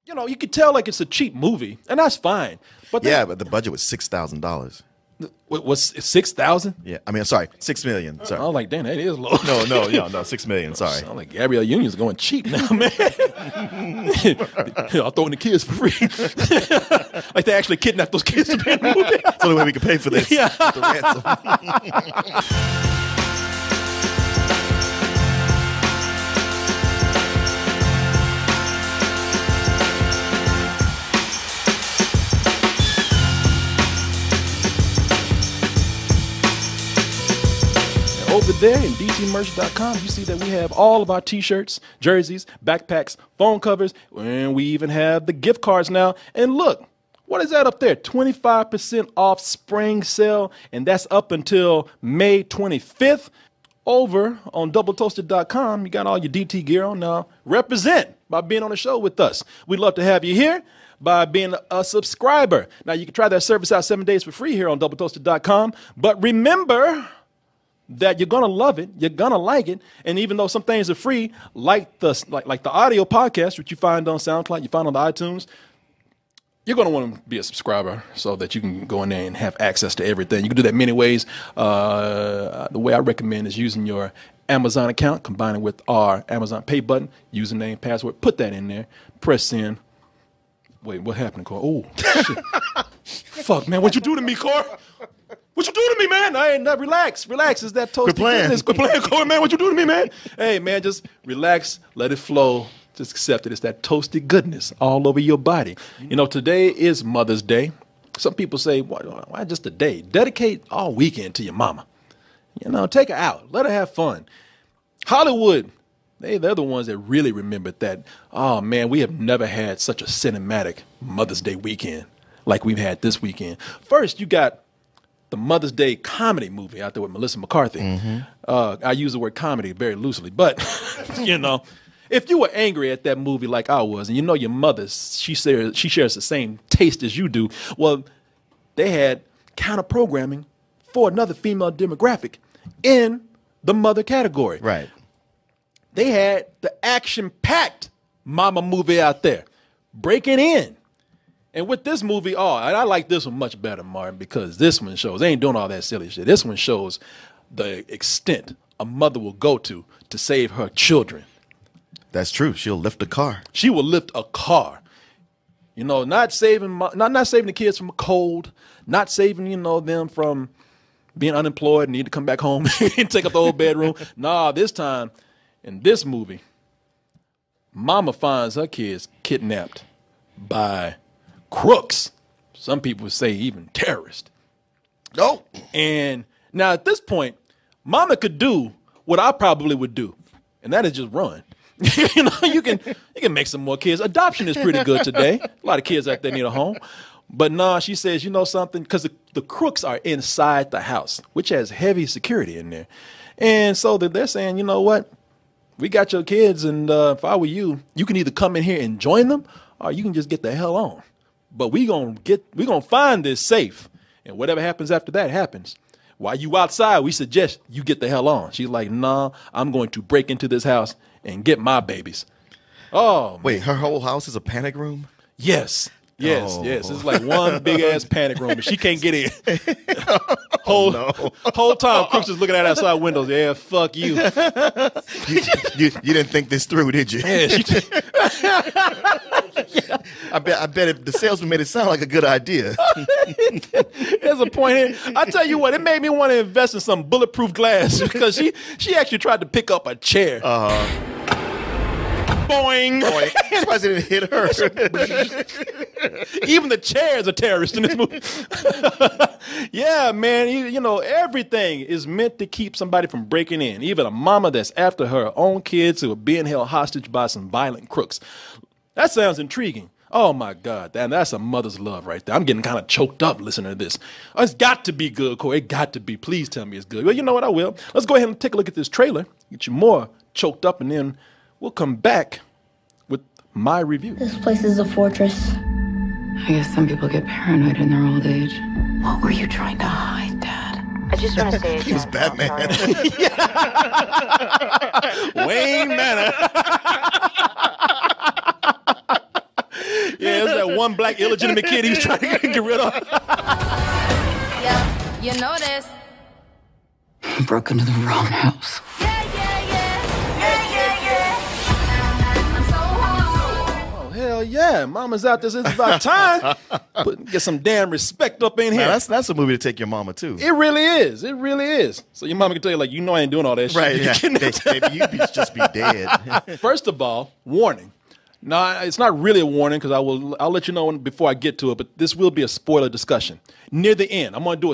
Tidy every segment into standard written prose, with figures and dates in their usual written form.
you know, you could tell like it's a cheap movie, and that's fine. But but the budget was $6,000. Was 6,000? Yeah, I mean, sorry, 6 million. Sorry. I was like, damn, that is low. No, 6 million. Sorry. I'm like, Garbielle Union's going cheap now, man. I'll throw in the kids for free. Like they actually kidnapped those kids to be in the movie. It's the only way we can pay for this. Yeah. The ransom. Over there in dtmerch.com, you see that we have all of our t-shirts, jerseys, backpacks, phone covers, and we even have the gift cards now. And look, what is that up there? 25% off spring sale, and that's up until May 25th. Over on doubletoasted.com, you got all your DT gear on now. Represent by being on the show with us. We'd love to have you here by being a subscriber. Now, you can try that service out 7 days for free here on doubletoasted.com, but remember that you're gonna love it, you're gonna like it, and even though some things are free, like the audio podcast, which you find on SoundCloud, you find on the iTunes, you're gonna want to be a subscriber so that you can go in there and have access to everything. You can do that many ways. The way I recommend is using your Amazon account, combining with our Amazon Pay button, username, password, put that in there, press send. Wait, what happened, Cor? Oh, shit. Fuck, man, what you do to me, Cor? What you do to me, man? I ain't not relax. Is that toasty goodness? Quit playing, Corey, man. What you do to me, man? Hey, man, just relax, let it flow. Just accept it. It's that toasty goodness all over your body. You know, today is Mother's Day. Some people say, why just a day? Dedicate all weekend to your mama. You know, take her out. Let her have fun. Hollywood, they're the ones that really remembered that, oh, man, we have never had such a cinematic Mother's Day weekend like we've had this weekend. First, you got the Mother's Day comedy movie out there with Melissa McCarthy. Mm-hmm. I use the word comedy very loosely, but, you know, if you were angry at that movie like I was, and you know your mother, she shares the same taste as you do, well, they had counter-programming for another female demographic in the mother category. Right. They had the action-packed mama movie out there, Breaking In. And with this movie, and I like this one much better, Martin, because this one shows, they ain't doing all that silly shit. This one shows the extent a mother will go to save her children. That's true. She'll lift a car. She will lift a car. You know, not saving the kids from a cold, not saving, you know, them from being unemployed and need to come back home and take up the old bedroom. Nah, this time, in this movie, mama finds her kids kidnapped by crooks. Some people say even terrorists. Oh. And now at this point, mama could do what I probably would do, and that is just run. You know, you can make some more kids. Adoption is pretty good today. A lot of kids out there need a home. But nah, she says, you know something? Because the crooks are inside the house, which has heavy security in there. And so they're saying, you know what? We got your kids, and if I were you, you can either come in here and join them, or you can just get the hell on. But we gonna find this safe, and whatever happens after that happens. While you outside, we suggest you get the hell on. She's like, nah, I'm going to break into this house and get my babies. Oh, wait, her whole house is a panic room? Yes. It's like one big ass panic room, and she can't get in. Whole time, Crooks is looking at outside windows. Yeah, fuck you. You didn't think this through, did you? Yeah, I bet if the salesman made it sound like a good idea. There's a point here. I tell you what, it made me want to invest in some bulletproof glass because she actually tried to pick up a chair. Boing. Surprised it didn't hit her. Even the chairs are terrorists in this movie. Yeah, man. You know, everything is meant to keep somebody from breaking in. Even a mama that's after her own kids who are being held hostage by some violent crooks. That sounds intriguing. Oh, my God. That's a mother's love right there. I'm getting kind of choked up listening to this. Oh, it's got to be good, Corey. It got to be. Please tell me it's good. Well, you know what? I will. Let's go ahead and take a look at this trailer. Get you more choked up, and then we'll come back with my review. This place is a fortress. I guess some people get paranoid in their old age. What were you trying to hide, Dad? I just want to say He was Batman. Wayne Manor. Yeah, it's that one black illegitimate kid he was trying to get rid of. Yeah, you know this. You broke into the wrong house. Oh, hell yeah. Mama's out there. It's about time. Get some damn respect up in here. Man, that's a movie to take your mama too. It really is. It really is. So your mama can tell you, like, I ain't doing all that Right? shit. Yeah. Baby, you just be dead. First of all, warning. No, it's not really a warning because I'll let you know before I get to it. But this will be a spoiler discussion near the end. I'm going to do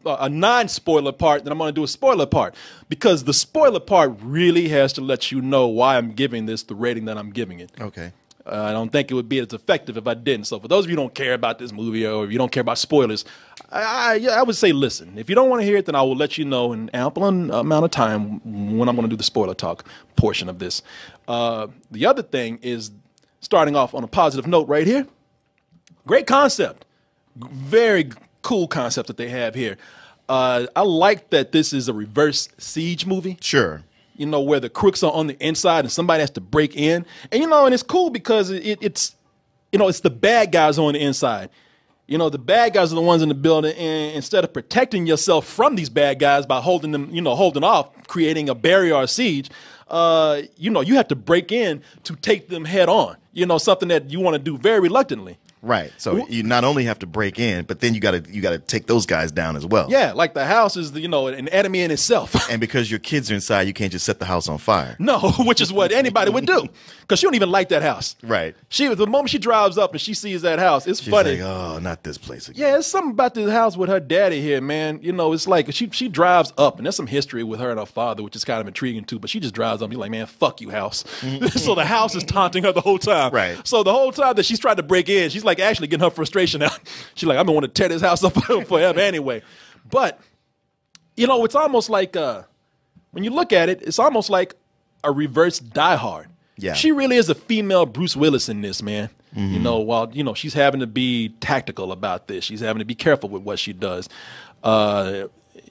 a non-spoiler part, then I'm going to do a spoiler part because the spoiler part really has to let you know why I'm giving this the rating that I'm giving it. Okay. I don't think it would be as effective if I didn't. So for those of you who don't care about this movie or if you don't care about spoilers, I would say listen. If you don't want to hear it, then I will let you know in ample amount of time when I'm going to do the spoiler talk portion of this. The other thing is starting off on a positive note right here. Great concept. Very cool concept that they have here. I like that this is a reverse siege movie. Sure. Where the crooks are on the inside and somebody has to break in. And it's cool because it's the bad guys on the inside. The bad guys are the ones in the building, and instead of protecting yourself from these bad guys by holding off, creating a barrier or a siege, you have to break in to take them head on. Something that you want to do very reluctantly. Right. So you not only have to break in, but then you got to take those guys down as well. Yeah, like the house is an enemy in itself. And because your kids are inside, you can't just set the house on fire. No, which is what anybody would do, because she don't even like that house. Right. The moment she drives up and she sees that house, it's She's funny. like, oh, not this place again. Yeah, it's something about this house with her daddy here, man. It's like she drives up, and there's some history with her and her father, which is kind of intriguing too. But she just drives up and he's like, man, fuck you, house. So the house is taunting her the whole time. Right. So the whole time that she's trying to break in, she's like actually getting her frustration out. She's like, I'm gonna want to tear this house up forever anyway. But it's almost like when you look at it, it's almost like a reverse Die Hard. Yeah. She really is a female Bruce Willis in this, man. While she's having to be tactical about this, she's having to be careful with what she does. And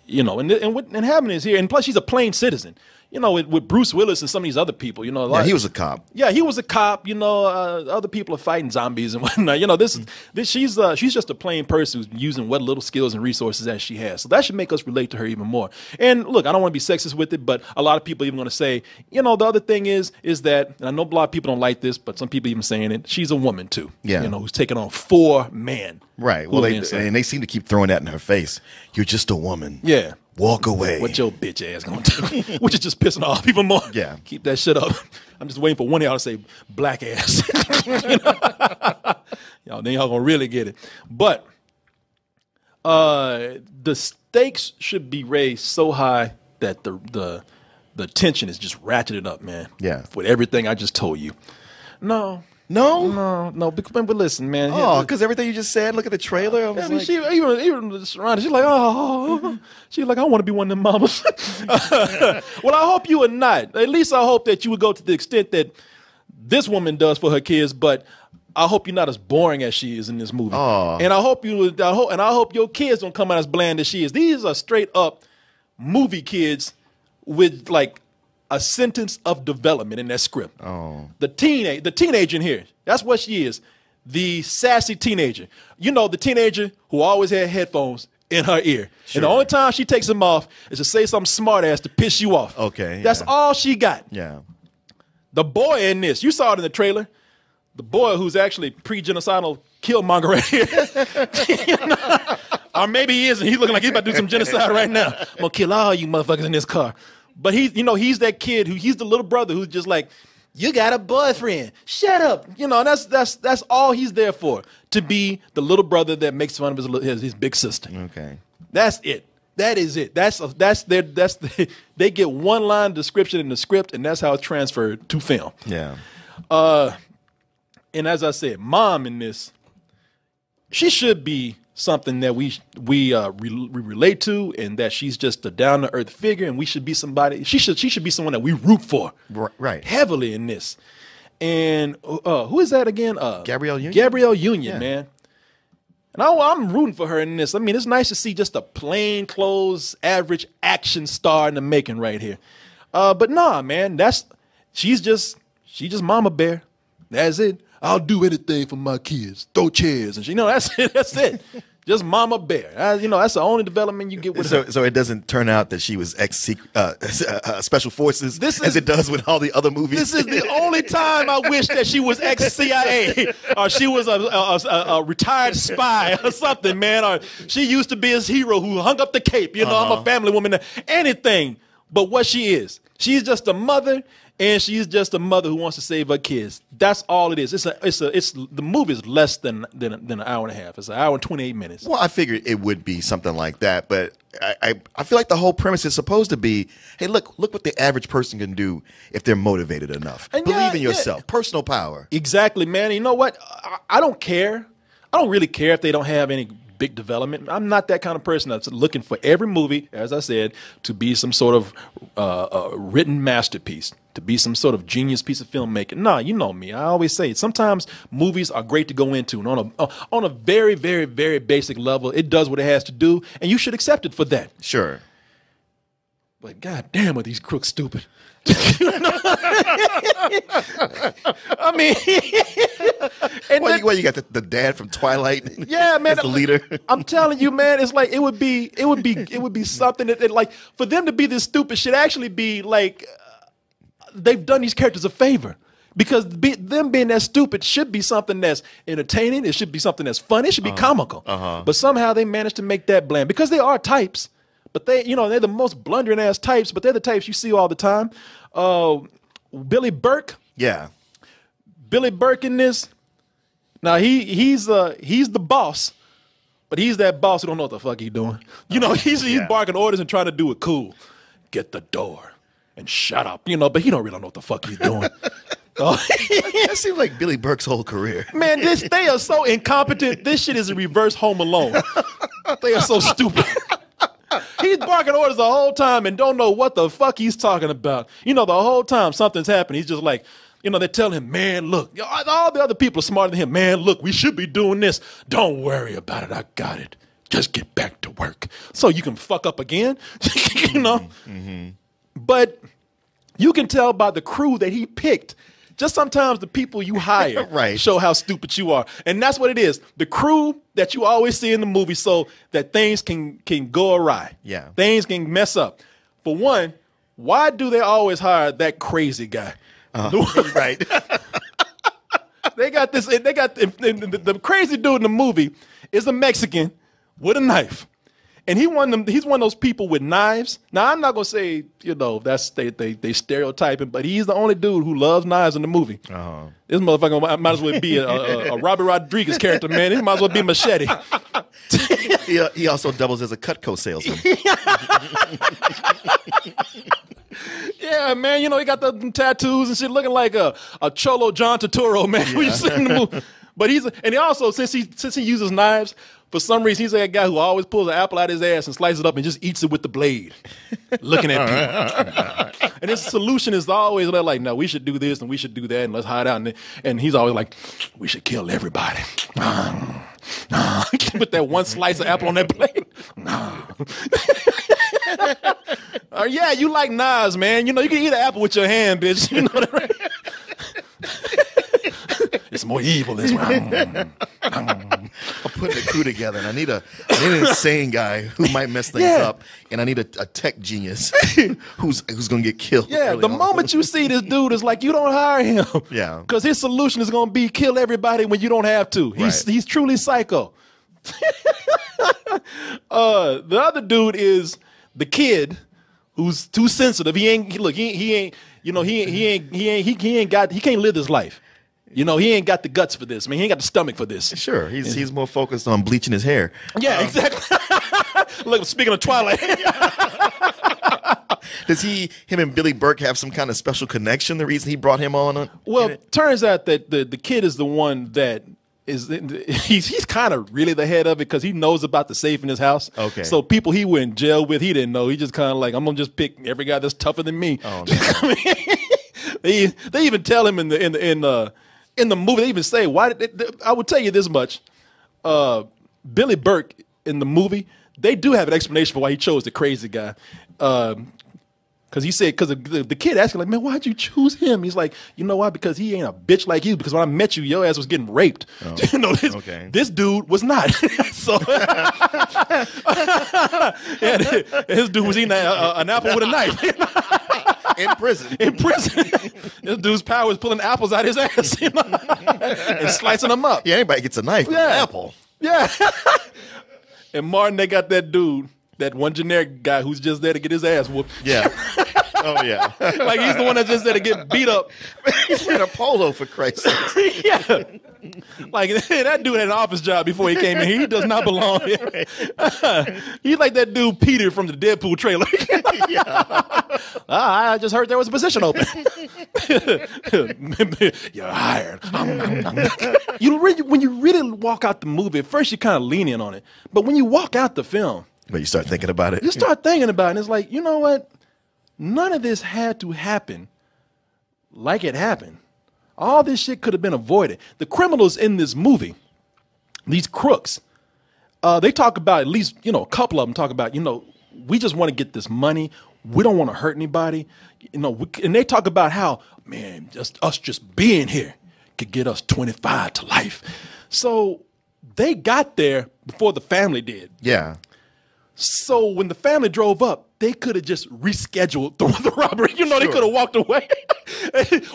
having this here, and plus she's a plain citizen. With Bruce Willis and some of these other people, Yeah, he was a cop. Yeah, he was a cop. Other people are fighting zombies and whatnot. She's just a plain person who's using what little skills and resources that she has. So that should make us relate to her even more. And look, I don't want to be sexist with it, but a lot of people even going to say, the other thing is that, and I know a lot of people don't like this, but some people even saying it, she's a woman too. Yeah. Who's taking on 4 men. Right. Well, they seem to keep throwing that in her face. You're just a woman. Yeah. Walk away. What your bitch ass gonna do? Which is just pissing her off even more. Yeah. Keep that shit up. I'm just waiting for one of y'all to say black ass. Then y'all gonna really get it. But the stakes should be raised so high that the tension is just ratcheted up, man. Yeah. With everything I just told you. No. But listen, man. Oh, because everything you just said. Look at the trailer. She even surrounded. She's like, oh, she's like, I want to be one of them mamas. Well, I hope you are not. At least I hope that you would go to the extent that this woman does for her kids. But I hope you're not as boring as she is in this movie. Oh. And I hope I hope your kids don't come out as bland as she is. These are straight up movie kids with like a sentence of development in that script. Oh. The teenager in here, that's what she is. The sassy teenager. The teenager who always had headphones in her ear. Sure. And the only time she takes them off is to say something smart ass to piss you off. Okay. That's all she got. Yeah. The boy in this, you saw it in the trailer. The boy who's actually pre-genocidal killmonger right here. Or maybe he isn't. He's looking like he's about to do some genocide right now. I'm going to kill all you motherfuckers in this car. But he's that kid he's the little brother who's just like, you got a boyfriend. Shut up. That's all he's there for. To be the little brother that makes fun of his big sister. Okay. That's it. That is it. They get one line description in the script, and that's how it's transferred to film. Yeah. And as I said, mom in this, she should be something that we relate to, and that she's just a down to earth figure, and we should be somebody. She should be someone that we root for, right, heavily in this. And who is that again? Garbielle Union. Garbielle Union, Yeah. man. And I'm rooting for her in this. I mean, it's nice to see just a plain clothes, average action star in the making right here. But nah, man, she's just Mama Bear. That's it. I'll do anything for my kids. Throw chairs and shit. You know, that's it. That's it. Just Mama Bear. You know, that's the only development you get with her. So it doesn't turn out that she was special forces as it does with all the other movies. This is the only time I wish that she was ex-CIA or she was a retired spy or something, man. Or she used to be his hero who hung up the cape. You know, I'm a family woman. Anything but what she is. She's just a mother. And she's just a mother who wants to save her kids. That's all it is. The movie is less than an hour and a half. It's an hour and 28 minutes. Well, I figured it would be something like that, but I feel like the whole premise is supposed to be, hey, look what the average person can do if they're motivated enough. And believe in yourself. Personal power. Exactly, man. You know what? I don't care. I don't really care if they don't have any big development. I'm not that kind of person that's looking for every movie, as I said, to be some sort of written masterpiece, to be some sort of genius piece of filmmaking. Nah, you know me. I always say sometimes movies are great to go into, and on a very, very, very basic level, it does what it has to do, and you should accept it for that. Sure. But goddamn, are these crooks stupid? I mean, well, you got the dad from Twilight. Yeah, man, as the leader. I'm telling you, man, it's like it would be something that like for them to be this stupid should actually be like they've done these characters a favor. Because them being that stupid should be something that's entertaining. It should be something that's funny. It should be comical. But somehow they managed to make that bland because they are types. But they're the most blundering ass types, but they're the types you see all the time. Billy Burke. Yeah. Billy Burke in this. Now he's the boss, but he's that boss who don't know what the fuck he's doing. You know, he's barking orders and trying to do it cool. Get the door and shut up. You know, but he don't really know what the fuck he's doing. That seems like Billy Burke's whole career. Man, they are so incompetent. This shit is a reverse Home Alone. They are so stupid. He's barking orders the whole time and don't know what the fuck he's talking about. You know, the whole time something's happening. He's just like, you know, they tell him, man, look, all the other people are smarter than him. Man, look, we should be doing this. Don't worry about it. I got it. Just get back to work. So you can fuck up again, you know? Mm-hmm. But you can tell by the crew that he picked. Just sometimes the people you hire show how stupid you are. And that's what it is. The crew that you always see in the movie so that things can go awry. Yeah. Things can mess up. For one, why do they always hire that crazy guy? Right. They got the crazy dude in the movie is a Mexican with a knife. And he's one of those people with knives. Now, I'm not going to say, you know, that's they stereotyping, but he's the only dude who loves knives in the movie. This motherfucker might as well be a Robert Rodriguez character, man. He might as well be Machete. He also doubles as a Cutco salesman. Yeah, man. You know, he got the tattoos and shit looking like a Cholo John Turturro, man. When you see him in the movie. But he also, since he uses knives, for some reason, he's that guy who always pulls an apple out of his ass and slices it up and just eats it with the blade, looking at people. And his solution is always like, no, we should do this and we should do that and let's hide out. And he's always like, we should kill everybody. Put that one slice of apple on that plate. Yeah, you like knives, man. You know, you can eat an apple with your hand, bitch. You know that, right? It's more evil this way. I'm putting a crew together, and I need an insane guy who might mess things up, and I need a tech genius who's going to get killed. Yeah, the moment you see this dude, it's like you don't hire him. Yeah, because his solution is going to be kill everybody when you don't have to. He's truly psycho. The other dude is the kid who's too sensitive. He can't live this life. You know, he ain't got the guts for this. I mean, he ain't got the stomach for this. Sure, he's more focused on bleaching his hair. Yeah, exactly. Look, speaking of Twilight. Does him and Billy Burke have some kind of special connection, the reason he brought him on? Well, turns out that the kid is the one that is, he's kind of really the head of it because he knows about the safe in his house. Okay. So people he went in jail with, he didn't know. He just kind of like, I'm going to just pick every guy that's tougher than me. Oh, no. They even tell him in the movie, they even say, I would tell you this much. Billy Burke in the movie, they do have an explanation for why he chose the crazy guy. Because he said, because the kid asked him, like, man, why'd you choose him? He's like, you know why? Because he ain't a bitch like you. Because when I met you, your ass was getting raped. Oh, you know, this dude was not. So, yeah, his dude was eating an apple with a knife. In prison. In prison. This dude's power is pulling apples out his ass, you know, and slicing them up. Yeah, anybody gets a knife with an apple. Yeah. And Martin, they got that dude. That one generic guy who's just there to get his ass whooped. Yeah. Oh, yeah. Like he's the one that's just there to get beat up. He's playing a polo, for Christ's sake. Yeah. Like that dude had an office job before he came in here. He does not belong here. He's like that dude Peter from the Deadpool trailer. Yeah. I just heard there was a position open. You're hired. When you really walk out the movie, at first you kind of lean in on it. But when you walk out the film, but you start thinking about it. You start thinking about it, and it's like, you know what? None of this had to happen like it happened. All this shit could have been avoided. The criminals in this movie, these crooks, they talk about, at least, a couple of them talk about, we just want to get this money. We don't want to hurt anybody. And they talk about how, man, just being here could get us 25 to life. So they got there before the family did. Yeah. So when the family drove up, they could have just rescheduled the robbery. They could have walked away.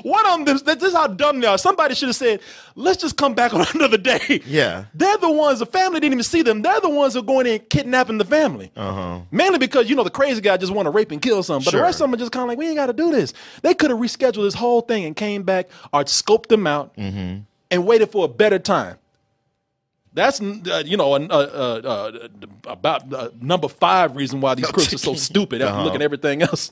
One of them, this is how dumb they are. Somebody should have said, let's just come back on another day. Yeah. They're the ones, the family didn't even see them. They're the ones who are going in and kidnapping the family. Uh-huh. Mainly because, the crazy guy just want to rape and kill something. But the rest of them are just kind of like, we ain't got to do this. They could have rescheduled this whole thing and came back or scoped them out and waited for a better time. That's about number 5 reason why these crooks are so stupid after looking at everything else.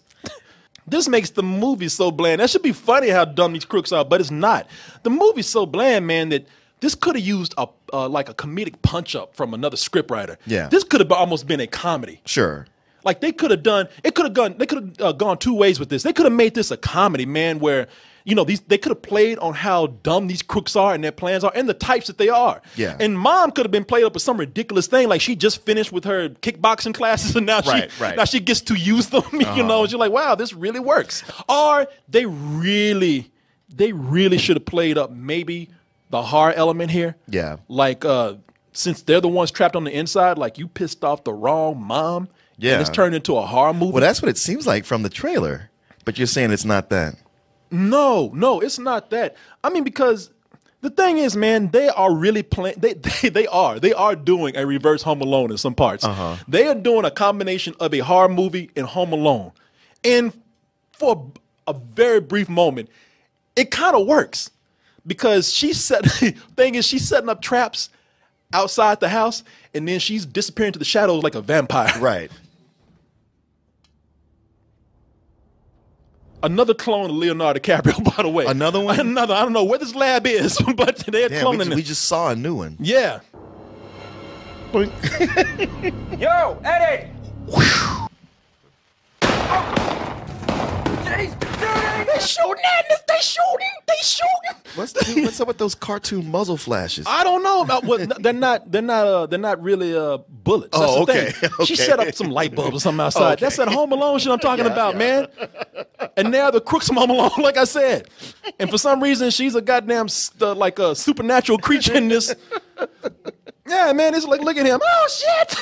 This makes the movie so bland. That should be funny how dumb these crooks are, but it's not. The movie's so bland, man, that this could have used a comedic punch up from another scriptwriter. Yeah, this could have almost been a comedy. Sure. Like they could have gone 2 ways with this. They could have made this a comedy, man, where they could have played on how dumb these crooks are and their plans are and the types that they are. Yeah. And mom could have been played up with some ridiculous thing like she just finished with her kickboxing classes and now she gets to use them. And you're like, wow, this really works. Or they really should have played up maybe the horror element here. Yeah. Like since they're the ones trapped on the inside, like you pissed off the wrong mom. Yeah. And it's turned into a horror movie. Well, that's what it seems like from the trailer. But you're saying it's not that. No, it's not that. I mean, because the thing is, man, they are really playing. They are doing a reverse Home Alone in some parts. They are doing a combination of a horror movie and Home Alone, and for a very brief moment, it kind of works because she's setting up traps outside the house, and then she's disappearing to the shadows like a vampire. Right. Another clone of Leonardo DiCaprio, by the way. Another one? Another. I don't know where this lab is, but they're cloning him. We just saw a new one. Yeah. Yo, Eddie! They shooting at us. They shooting. What's up with those cartoon muzzle flashes? I don't know about what they're not really bullets. That's Oh, the okay. thing. Okay. She set up some light bulbs or something outside. Okay. That's that Home Alone shit I'm talking about, man. And now the crooks from Home Alone, like I said. And for some reason, she's a goddamn like a supernatural creature in this. Yeah, man, it's like, look at him. Oh shit!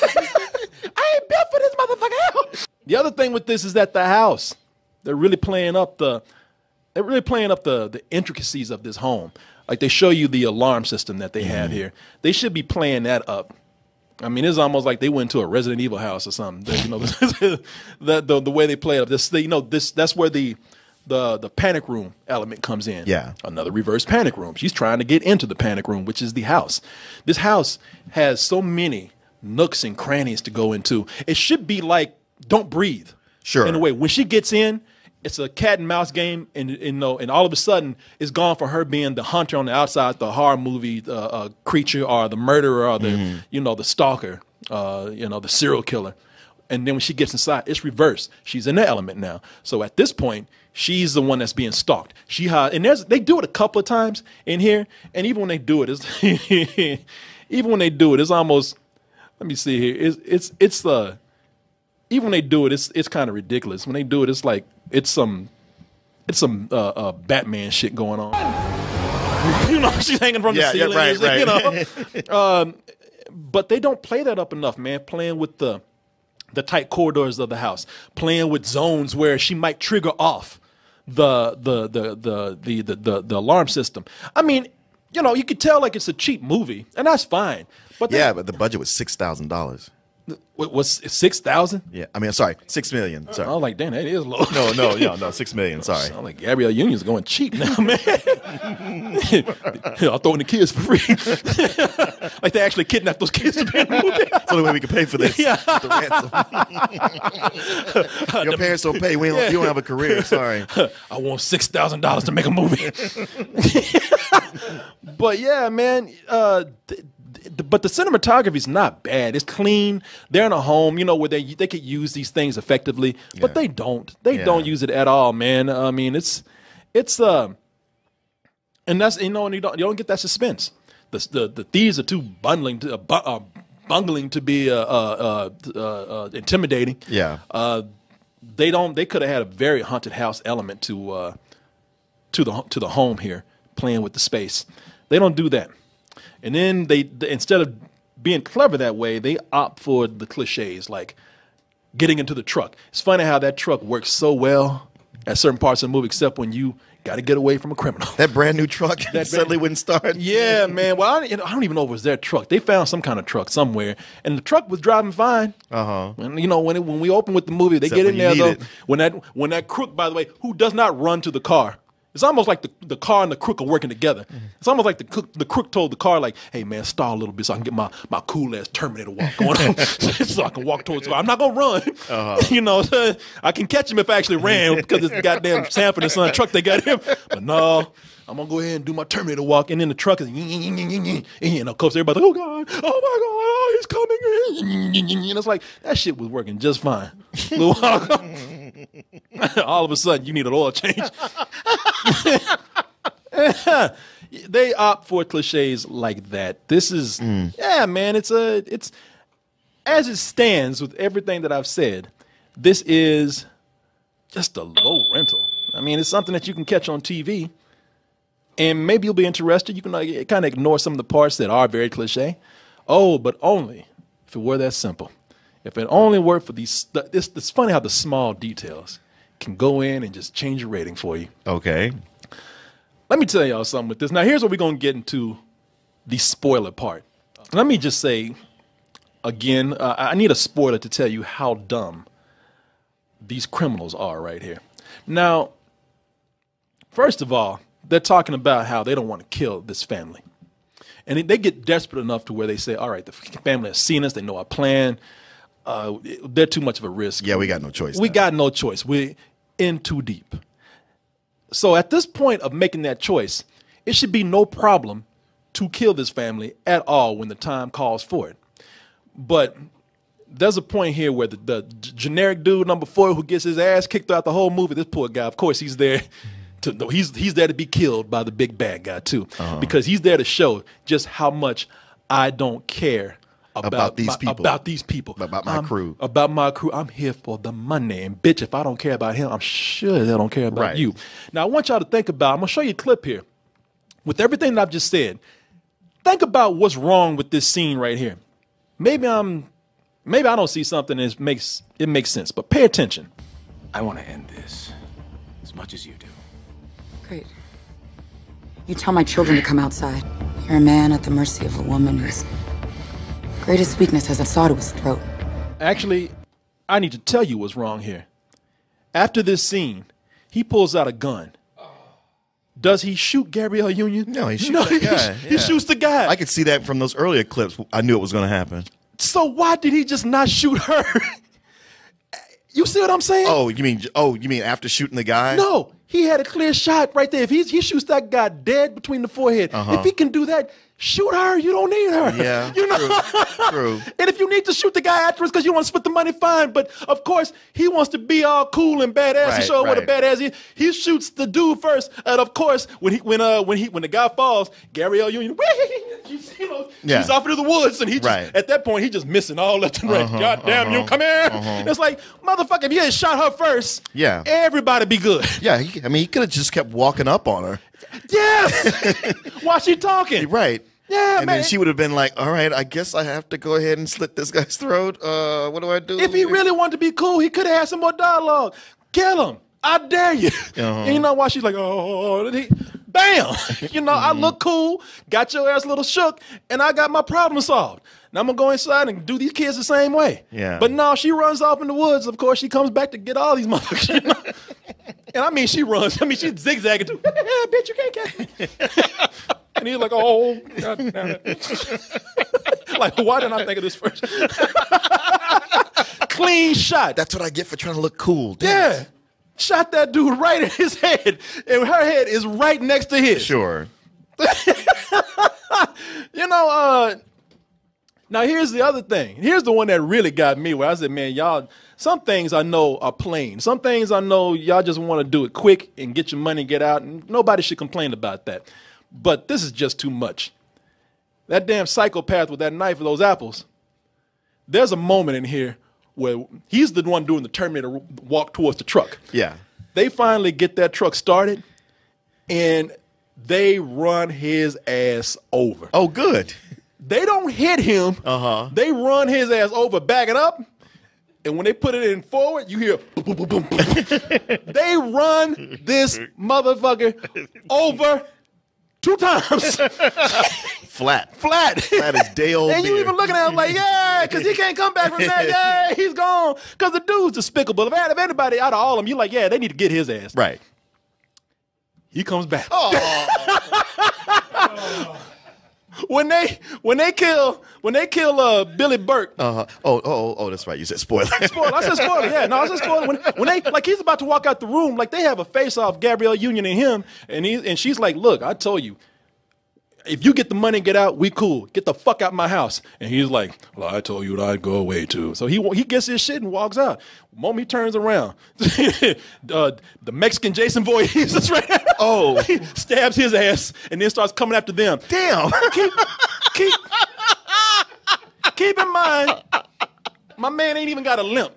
I ain't built for this motherfucker. The other thing with this is that the house, they're really playing up the intricacies of this home. Like they show you the alarm system that they have here. They should be playing that up. I mean, it's almost like they went to a Resident Evil house or something. The way they play it up. That's where the panic room element comes in. Yeah. Another reverse panic room. She's trying to get into the panic room, which is the house. This house has so many nooks and crannies to go into. It should be like Don't Breathe. Sure. In a way, when she gets in, it's a cat and mouse game, and all of a sudden it's gone from her being the hunter on the outside, the horror movie creature, or the murderer, or the the stalker, the serial killer. And then when she gets inside, it's reversed. She's in the element now. So at this point, she's the one that's being stalked. They do it a couple of times in here, and even when they do it, it's almost. Let me see here. even when they do it, it's kind of ridiculous. When they do it, it's like it's some Batman shit going on. You know, she's hanging from the ceiling. Yeah, right. You know, but they don't play that up enough, man. Playing with the tight corridors of the house, playing with zones where she might trigger off the alarm system. I mean, you know, you could tell like it's a cheap movie, and that's fine. But but the budget was $6,000. Was 6,000? Yeah, I mean, sorry, 6 million. Sorry. I was like, damn, that is low. No, 6 million. Sorry. I'm like, Garbielle Union's going cheap now, man. I'll throw in the kids for free. Like they actually kidnapped those kids to be in the movie. It's the only way we can pay for this. Yeah. The ransom. Your parents don't pay. You don't have a career. Sorry. I want $6,000 to make a movie. But yeah, man. But the cinematography is not bad. It's clean. They're in a home, you know, where they could use these things effectively, but they don't. They don't use it at all, man. I mean, it's and that's, you know, and you don't get that suspense. The thieves are too bungling to be intimidating. Yeah. They could have had a very haunted house element to the home here, playing with the space. They don't do that. And then they instead of being clever that way, they opt for the cliches, like getting into the truck. It's funny how that truck works so well at certain parts of the movie, except when you got to get away from a criminal. That brand new truck suddenly wouldn't start. Yeah, man. Well, I don't even know if it was their truck. They found some kind of truck somewhere, and the truck was driving fine. And you know, when we open with the movie, they get in there though. When that crook, by the way, who does not run to the car. It's almost like the car and the crook are working together. It's almost like the crook told the car, like, hey, man, stall a little bit so I can get my cool-ass Terminator walk going on so I can walk towards the car. I'm not going to run. You know, I can catch him if I actually ran because it's the goddamn Sanford and Son truck they got him. But no, I'm going to go ahead and do my Terminator walk. And then the truck is, and of course, everybody's like, oh, God, oh, my God, oh, he's coming. And it's like, that shit was working just fine. All of a sudden, you need an oil change. They opt for cliches like that. This is, yeah, man. It's as it stands with everything that I've said. This is just a low rental. I mean, it's something that you can catch on TV, and maybe you'll be interested. You can kind of ignore some of the parts that are very cliche. Oh, but only if it were that simple. If it only were for these, it's funny how the small details can go in and just change your rating for you. Okay. Let me tell y'all something with this. Now, here's where we're going to get into the spoiler part. Let me just say, again, I need a spoiler to tell you how dumb these criminals are right here. Now, first of all, they're talking about how they don't want to kill this family. And they get desperate enough to where they say, all right, the family has seen us. They know our plan. They're too much of a risk. Yeah, we got no choice. We got no choice. We're in too deep. So at this point of making that choice, it should be no problem to kill this family at all when the time calls for it. But there's a point here where the generic dude, number 4, who gets his ass kicked throughout the whole movie, this poor guy, of course, he's there he's there to be killed by the big bad guy too, because he's there to show just how much I don't care about these people, about my crew. About my crew. I'm here for the money, and bitch, if I don't care about him, I'm sure they don't care about you. Now, I want y'all to think about, I'm gonna show you a clip here with everything that I've just said. Think about what's wrong with this scene right here. Maybe I don't see something that makes sense, but pay attention. I want to end this as much as you do. Great. You tell my children to come outside. You're a man at the mercy of a woman whose greatest weakness has a saw to his throat. Actually, I need to tell you what's wrong here. After this scene, he pulls out a gun. Does he shoot Garbielle Union? No, he shoots the guy. He shoots the guy. I could see that from those earlier clips. I knew it was going to happen. So why did he just not shoot her? You see what I'm saying? Oh, you mean after shooting the guy? No, he had a clear shot right there. If he shoots that guy dead between the forehead, if he can do that, shoot her. You don't need her. Yeah, you know? True. And if you need to shoot the guy afterwards because you want to split the money, fine. But of course, he wants to be all cool and badass and show what a badass is. He shoots the dude first, and of course, when the guy falls, Garbielle Union, Yeah. She's off into the woods, and he just, Right. at that point, he just missing all left and right. God damn you, come here. It's like, motherfucker, if you had shot her first, Yeah. everybody be good. Yeah, he could have just kept walking up on her. Yes. While she talking. Right. Yeah, and man. then she would have been like, all right, I guess I have to go ahead and slit this guy's throat. What do I do? If he really wanted to be cool, he could have had some more dialogue. Kill him. I dare you. And you know why she's like, bam. You know, I look cool, got your ass a little shook, and I got my problem solved. Now I'm going to go inside and do these kids the same way. Yeah. But no, she runs off in the woods. Of course, she comes back to get all these motherfuckers. You know? And I mean, she runs. I mean, she's zigzagging too. Bitch, you can't catch me. And he's like, oh, God damn it. Like, why didn't I think of this first? Clean shot. That's what I get for trying to look cool. Damn Yeah. it. Shot that dude right in his head. And her head is right next to his. Sure. You know, now here's the other thing. Here's the one that really got me where I said, man, y'all, some things I know are plain. Some things I know y'all just want to do it quick and get your money, get out, and nobody should complain about that. But this is just too much. That damn psychopath with that knife and those apples. There's a moment in here where he's the one doing the Terminator walk towards the truck. Yeah. They finally get that truck started, and they run his ass over. Oh, good. They don't hit him. They run his ass over, backing up. And when they put it in forward, you hear boom, boom, boom, boom, boom. They run this motherfucker over 2 times. Flat. Flat. Flat as day old And you beer. even looking at him like, yeah, because he can't come back from that. Yeah, he's gone. Because the dude's despicable. If anybody out of all of them, you're like, yeah, they need to get his ass. Right. He comes back. Oh. When they kill Billy Burke. Oh, that's right. You said spoiler. Spoiler. I said spoiler. Yeah, no, I said spoiler. When they like he's about to walk out the room, like they have a face off, Garbielle Union and him, and she's like, look, I told you, if you get the money and get out, we cool. Get the fuck out my house. And he's like, well, I told you I'd go away too. So he gets his shit and walks out. The moment he turns around, the Mexican Jason Voorhees is right there. Oh. He stabs his ass and then starts coming after them. Damn. Keep in mind, my man ain't even got a limp.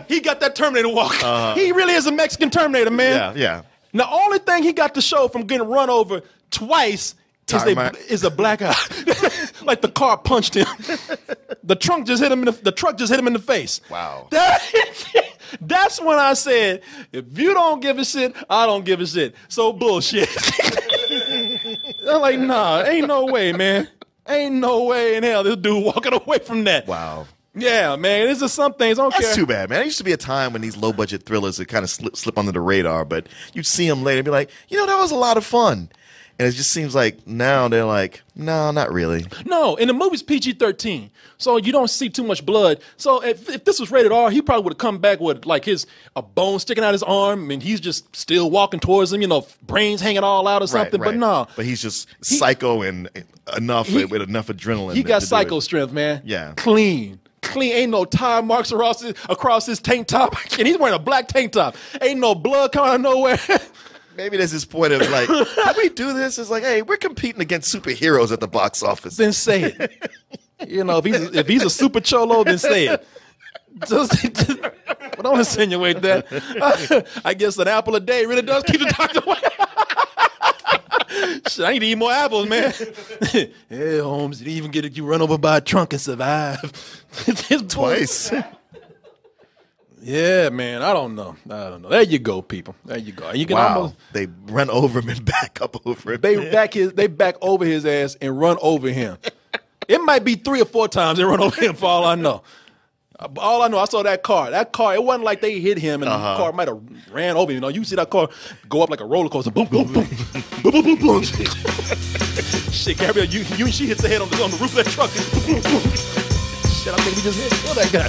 He got that Terminator walk. He really is a Mexican Terminator, man. Yeah. The only thing he got to show from getting run over twice is a black eye. Like the car punched him. The truck just hit him in the face. Wow. That's when I said, if you don't give a shit, I don't give a shit. So bullshit. I'm like, nah, ain't no way, man. Ain't no way in hell this dude walking away from that. Wow. Yeah, man. There's just some things. I don't care. That's too bad, man. There used to be a time when these low-budget thrillers would kind of slip under the radar, but you'd see them later and be like, that was a lot of fun. And it just seems like now they're like, no, not really. No, in the movie's PG-13, so you don't see too much blood. So if this was rated R, he probably would have come back with like a bone sticking out his arm, and he's just still walking towards him, brains hanging all out or something. Right. But no. But he's just psycho and with enough adrenaline. He got to do psycho it. strength, man. Yeah. Clean. Ain't no tire marks across his tank top. And he's wearing a black tank top. Ain't no blood coming out of nowhere. Maybe there's this point of like, can we do this? It's like, hey, we're competing against superheroes at the box office. Then say it. If he's a super cholo, then say it. Just don't insinuate that. I guess an apple a day really does keep the doctor away. Shit, I need to eat more apples, man. Hey, Holmes, you even get you run over by a trunk and survive. Twice. Yeah, man. I don't know. There you go, people. There you go. You can Wow. They run over him and back up over him. They back over his ass and run over him. It might be 3 or 4 times they run over him for all I know. All I know, I saw that car. That car, it wasn't like they hit him and the car might have ran over him. You see that car go up like a roller coaster. Boom, boom, boom. Boom, boom, boom, boom. Shit, Garbielle, she hits her head on the roof of that truck. Boom, boom. Shit, I think we just hit. Kill that guy.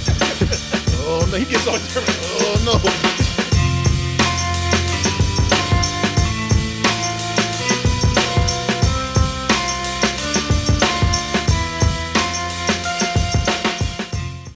Oh, no, he gets on the Oh, no.